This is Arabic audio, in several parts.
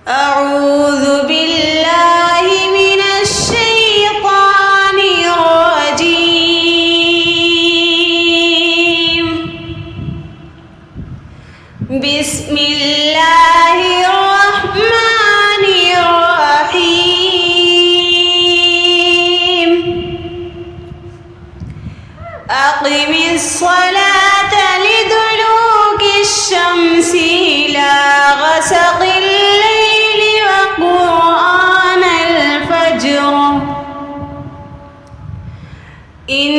أعوذ بالله من الشيطان الرجيم. بسم الله الرحمن الرحيم. أقم الصلاة لدلوك الشمس إلى غسق الليل وقرآن الفجر إن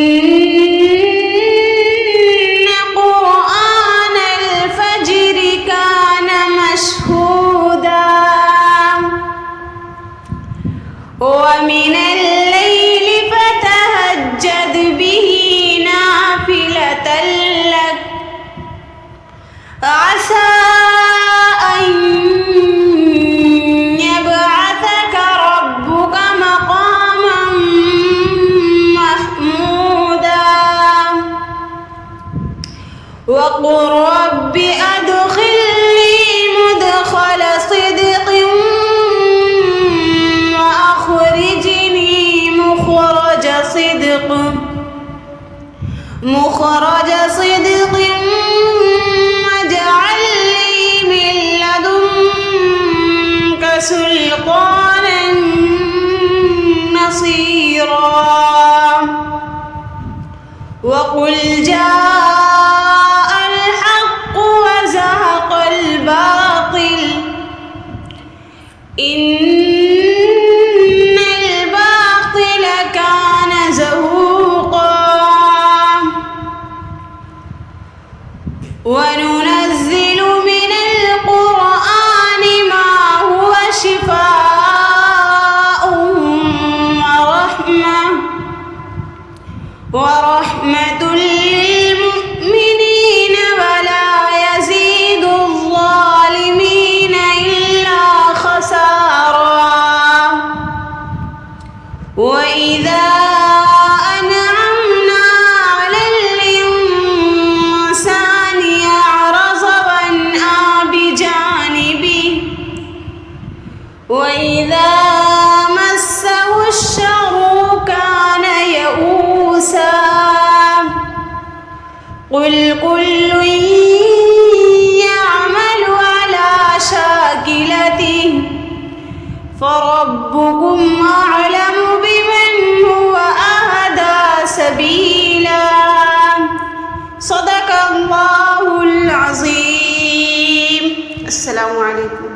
قرآن الفجر كان مشهودا ومن الليل فتهجد به نافلة لك عسى أن يبعثك ربك مقاما محمودا وقل رب أدخلني مدخل صدق وأخرجني مخرج صدق واجعل لي من لدنك سلطانا نصيرا وقل جاء الحق وزهق الباطل إن الباطل كان زهوقا وننزل من القرآن ما هو شفاء ورحمة للمؤمنين ولا يزيد الظالمين إلا خسارا وإذا أنعمنا على الإنسان أعرض وانأى بجانبه وإذا مسه الشر كان يئوسا قل كل يعمل على شاكلته فربكم أعلم بمن هو أهدى سبيلا صدق الله العظيم. السلام عليكم.